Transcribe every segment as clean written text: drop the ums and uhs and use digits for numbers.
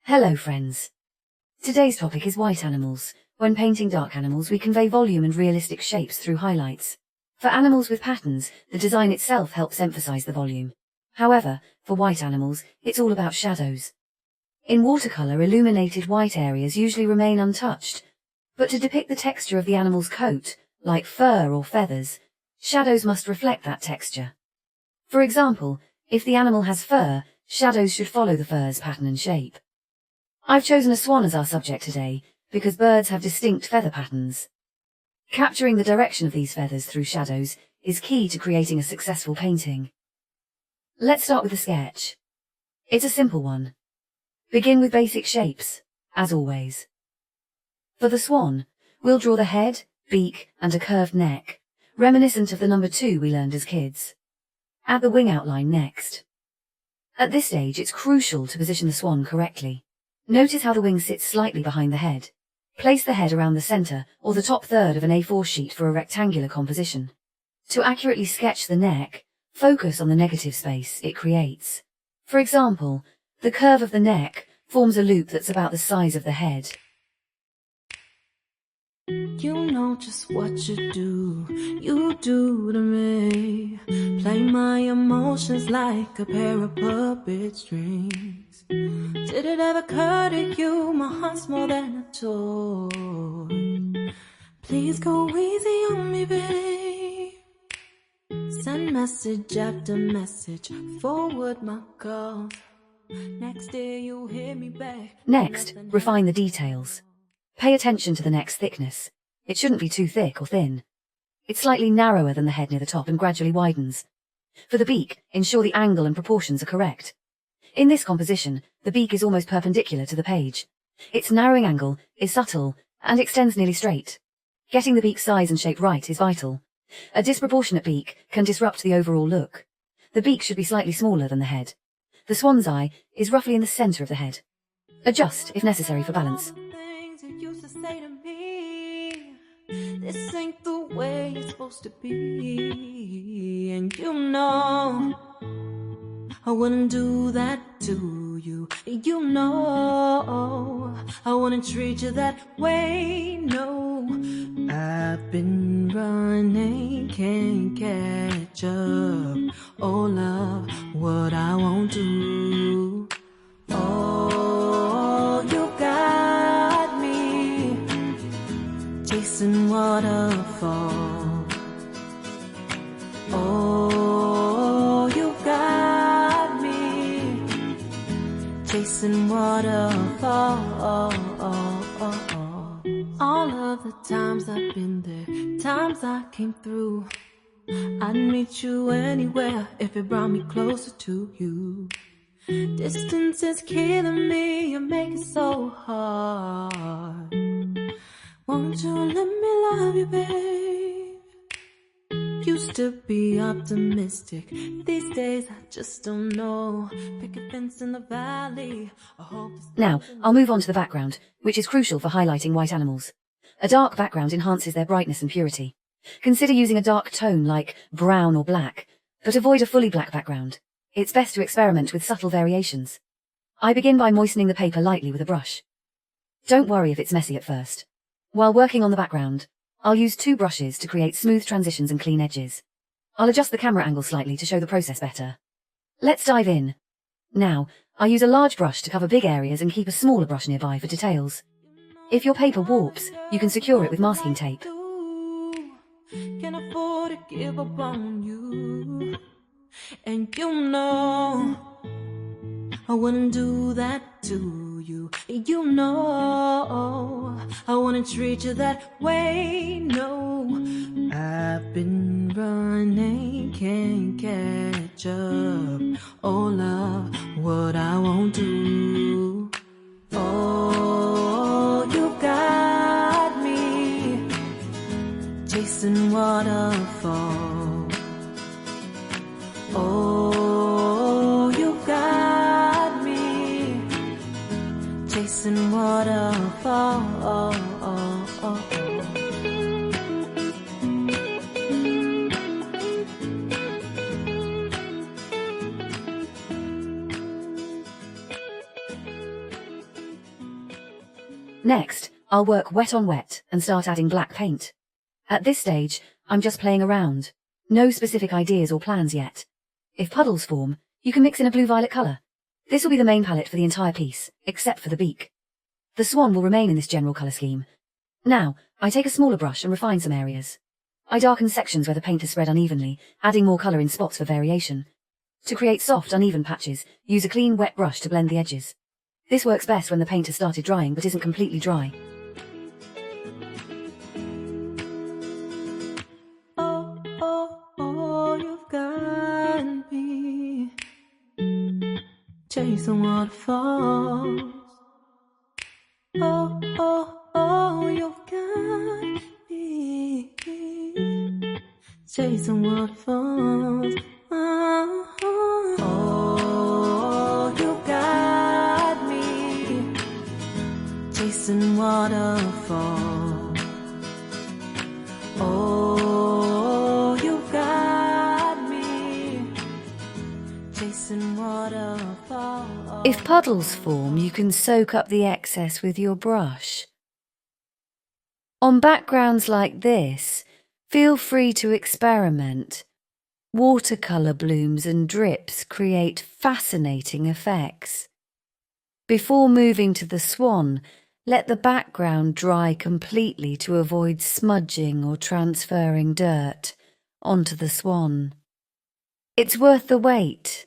Hello friends. Today's topic is white animals. When painting dark animals, we convey volume and realistic shapes through highlights. For animals with patterns, the design itself helps emphasize the volume. However, for white animals, it's all about shadows. In watercolor, illuminated white areas usually remain untouched. But to depict the texture of the animal's coat, like fur or feathers, shadows must reflect that texture. For example, if the animal has fur, shadows should follow the fur's pattern and shape. I've chosen a swan as our subject today, because birds have distinct feather patterns. Capturing the direction of these feathers through shadows is key to creating a successful painting. Let's start with a sketch. It's a simple one. Begin with basic shapes, as always. For the swan, we'll draw the head, beak, and a curved neck, reminiscent of the number 2 we learned as kids. Add the wing outline next. At this stage, it's crucial to position the swan correctly. Notice how the wing sits slightly behind the head. Place the head around the center or the top third of an A4 sheet for a rectangular composition. To accurately sketch the neck, focus on the negative space it creates. For example, the curve of the neck forms a loop that's about the size of the head. You know just what you do to me. Play my emotions like a pair of puppet strings. Did it ever occur to you my heart's more than a toy? Please go easy on me, babe. Send message after message, forward my calls. Next day you hear me back. Next, refine the details. Pay attention to the neck's thickness. It shouldn't be too thick or thin. It's slightly narrower than the head near the top and gradually widens. For the beak, ensure the angle and proportions are correct. In this composition, the beak is almost perpendicular to the page. Its narrowing angle is subtle and extends nearly straight. Getting the beak's size and shape right is vital. A disproportionate beak can disrupt the overall look. The beak should be slightly smaller than the head. The swan's eye is roughly in the center of the head. Adjust if necessary for balance. This ain't the way it's supposed to be, and you know I wouldn't do that to you. You know I wouldn't treat you that way, no. I've been running, can't catch up. Oh love, what I won't do. Oh, you got me chasing waterfall. Oh, you got me chasing waterfall. All of the times I've been there, times I came through, I'd meet you anywhere if it brought me closer to you. Distance is killing me, you make it so hard. Won't you let me love you, babe? Used to be optimistic, these days I just don't know. Pick a fence in the valley. Now, I'll move on to the background, which is crucial for highlighting white animals. A dark background enhances their brightness and purity. Consider using a dark tone like brown or black, but avoid a fully black background. It's best to experiment with subtle variations. I begin by moistening the paper lightly with a brush. Don't worry if it's messy at first. While working on the background, I'll use 2 brushes to create smooth transitions and clean edges. I'll adjust the camera angle slightly to show the process better. Let's dive in. Now, I'll use a large brush to cover big areas and keep a smaller brush nearby for details. If your paper warps, you can secure it with masking tape. Can't afford to give up on you, and you know I wouldn't do that to you. You know I wouldn't treat you that way, no. I've been running, can't catch up. Oh love, what I won't do. Oh, you got me chasing waterfall. Oh, you got me chasing waterfall. Next, I'll work wet on wet and start adding black paint. At this stage, I'm just playing around. No specific ideas or plans yet. If puddles form, you can mix in a blue-violet colour. This will be the main palette for the entire piece, except for the beak. The swan will remain in this general colour scheme. Now, I take a smaller brush and refine some areas. I darken sections where the paint has spread unevenly, adding more colour in spots for variation. To create soft, uneven patches, use a clean, wet brush to blend the edges. This works best when the paint has started drying but isn't completely dry. You've got me chasing waterfalls. You've got me chasing waterfalls. You got me chasing waterfalls. You got me chasing waterfalls. If puddles form, you can soak up the excess with your brush. On backgrounds like this, feel free to experiment. Watercolour blooms and drips create fascinating effects. Before moving to the swan, let the background dry completely to avoid smudging or transferring dirt onto the swan. It's worth the wait.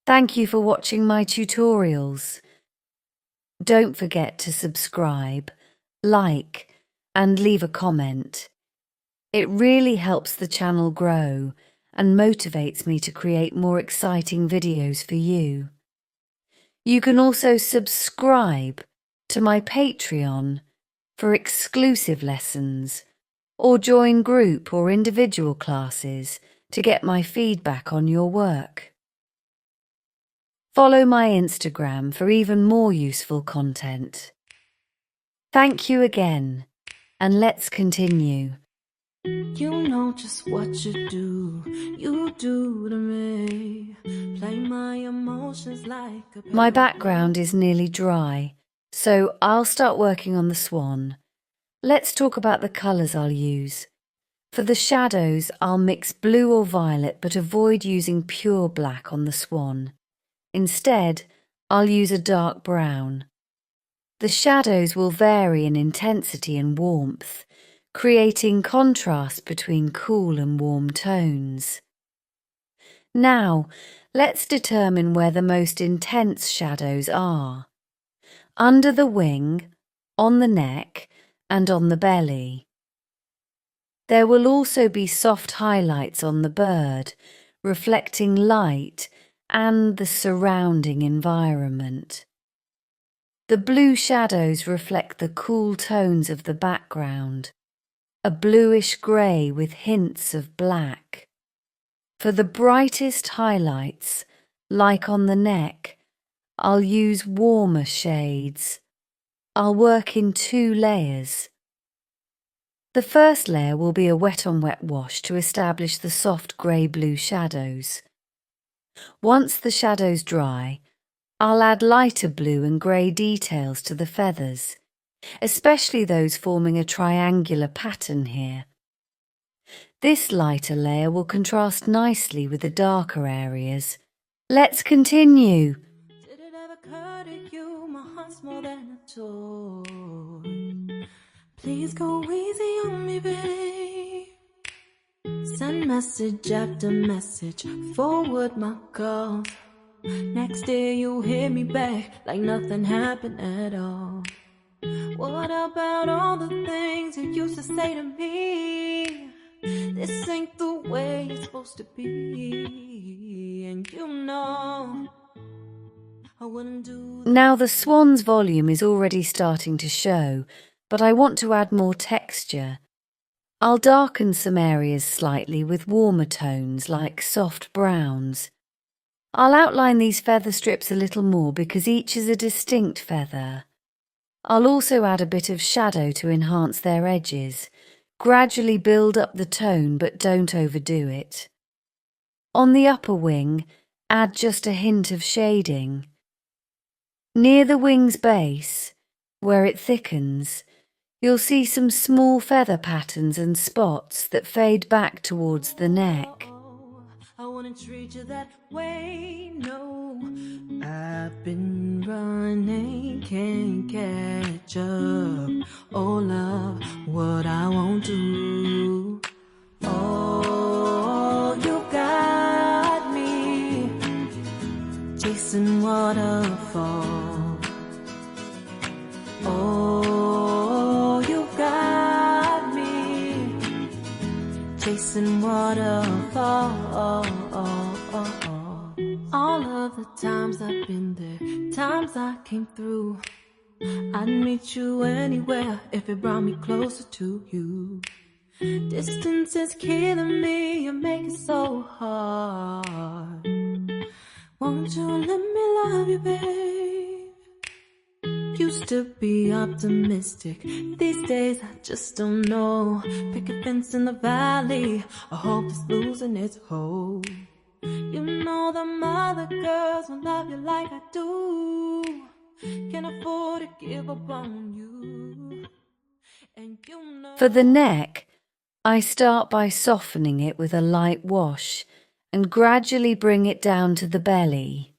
Thank you for watching my tutorials. Don't forget to subscribe, like, and leave a comment. It really helps the channel grow and motivates me to create more exciting videos for you. You can also subscribe to my Patreon for exclusive lessons or join group or individual classes to get my feedback on your work. Follow my Instagram for even more useful content. Thank you again, and let's continue. You know just what you do to me. Play my emotions like a My background is nearly dry, so I'll start working on the swan. Let's talk about the colours I'll use. For the shadows, I'll mix blue or violet, but avoid using pure black on the swan. Instead, I'll use a dark brown. The shadows will vary in intensity and warmth, creating contrast between cool and warm tones. Now, let's determine where the most intense shadows are. Under the wing, on the neck, and on the belly. There will also be soft highlights on the bird, reflecting light and the surrounding environment. The blue shadows reflect the cool tones of the background, a bluish grey with hints of black. For the brightest highlights, like on the neck, I'll use warmer shades. I'll work in 2 layers. The first layer will be a wet-on-wet wash to establish the soft grey-blue shadows. Once the shadows dry, I'll add lighter blue and grey details to the feathers, especially those forming a triangular pattern here. This lighter layer will contrast nicely with the darker areas. Let's continue. Did it ever occur to you my heart's more than a toy? Please go easy on me, babe. Send message after message, forward my calls. Next day you hit me back like nothing happened at all. What about all the things you used to say to me? This ain't the way it's supposed to be. And you know I wouldn't do that. Now the swan's volume is already starting to show, but I want to add more texture. I'll darken some areas slightly with warmer tones like soft browns. I'll outline these feather strips a little more because each is a distinct feather. I'll also add a bit of shadow to enhance their edges. Gradually build up the tone, but don't overdo it. On the upper wing, add just a hint of shading. Near the wing's base, Where it thickens, you'll see some small feather patterns and spots that fade back towards the neck. I wanna treat you that way, no. I've been running, can't catch up. Oh love, what I won't do. Oh, you got me chasing waterfall. Oh, you got me chasing waterfall. All of the times I've been there, times I came through, I'd meet you anywhere if it brought me closer to you. Distance is killing me, you make it so hard. Won't you let me love you, babe? Used to be optimistic, these days I just don't know. Pick a fence in the valley, I hope it's losing its hold. You know them other girls won't love you like I do. Can't afford to give up on you. And you know. For the neck, I start by softening it with a light wash and gradually bring it down to the belly.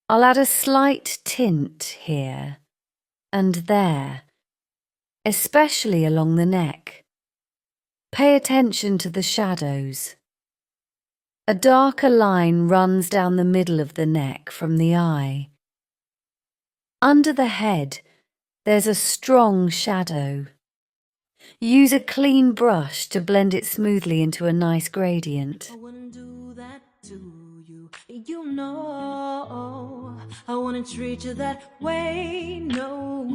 I'll add a slight tint here and there, especially along the neck. Pay attention to the shadows. A darker line runs down the middle of the neck from the eye. Under the head, there's a strong shadow. Use a clean brush to blend it smoothly into a nice gradient. I wouldn't do that to you, you know. I wouldn't treat you that way, no.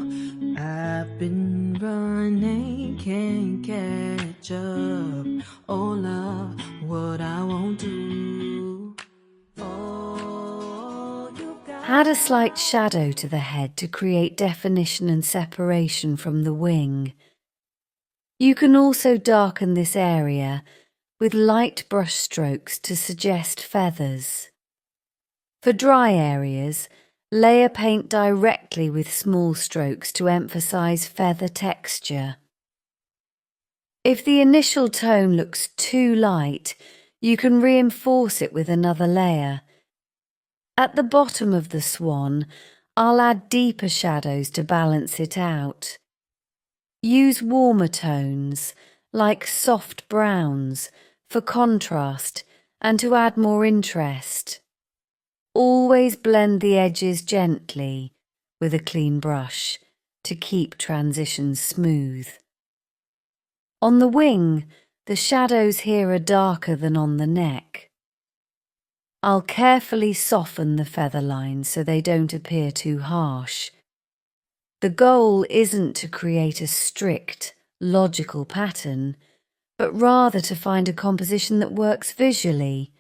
I've been running, can't catch up. Oh love, what I won't do. Oh, you got. Add a slight shadow to the head to create definition and separation from the wing. You can also darken this area with light brush strokes to suggest feathers. For dry areas, layer paint directly with small strokes to emphasize feather texture. If the initial tone looks too light, you can reinforce it with another layer. At the bottom of the swan, I'll add deeper shadows to balance it out. Use warmer tones, like soft browns, for contrast and to add more interest. Always blend the edges gently with a clean brush to keep transitions smooth. On the wing, the shadows here are darker than on the neck. I'll carefully soften the feather lines so they don't appear too harsh. The goal isn't to create a strict, logical pattern, but rather to find a composition that works visually.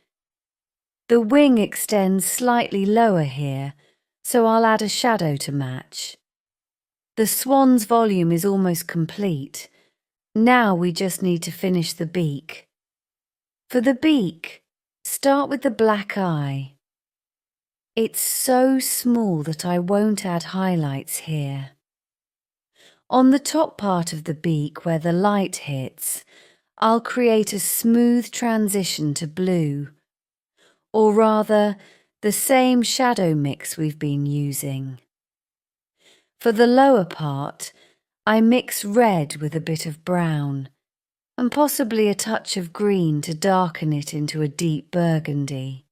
The wing extends slightly lower here, so I'll add a shadow to match. The swan's volume is almost complete. Now we just need to finish the beak. For the beak, start with the black eye. It's so small that I won't add highlights here. On the top part of the beak where the light hits, I'll create a smooth transition to blue, or rather, the same shadow mix we've been using. For the lower part, I mix red with a bit of brown, and possibly a touch of green to darken it into a deep burgundy.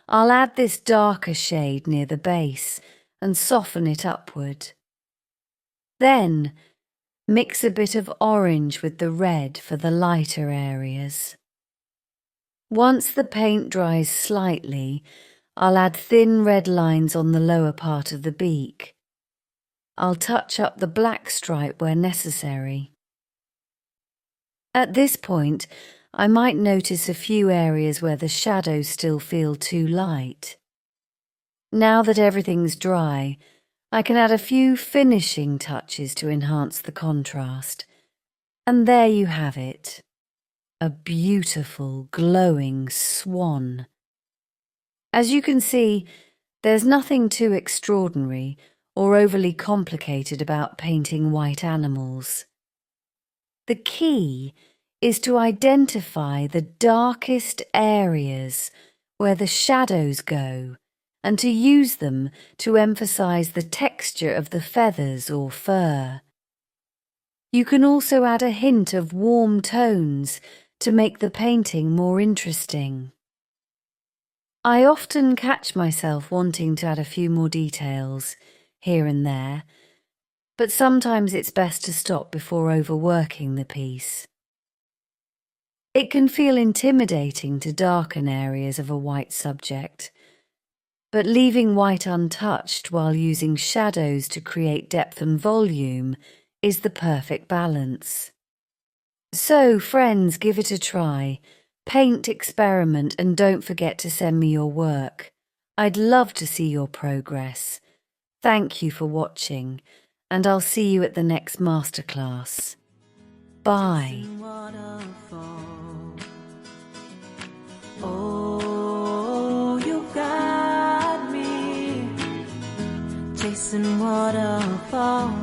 I'll add this darker shade near the base and soften it upward. Then, mix a bit of orange with the red for the lighter areas. Once the paint dries slightly, I'll add thin red lines on the lower part of the beak. I'll touch up the black stripe where necessary. At this point, I might notice a few areas where the shadows still feel too light. Now that everything's dry, I can add a few finishing touches to enhance the contrast. And there you have it. A beautiful, glowing swan. As you can see, there's nothing too extraordinary or overly complicated about painting white animals. The key is to identify the darkest areas where the shadows go and to use them to emphasize the texture of the feathers or fur. You can also add a hint of warm tones to make the painting more interesting. I often catch myself wanting to add a few more details here and there, but sometimes it's best to stop before overworking the piece. It can feel intimidating to darken areas of a white subject, but leaving white untouched while using shadows to create depth and volume is the perfect balance. So, friends, give it a try. Paint, experiment, and don't forget to send me your work. I'd love to see your progress. Thank you for watching, and I'll see you at the next masterclass. Bye. Oh, you got me chasing waterfall.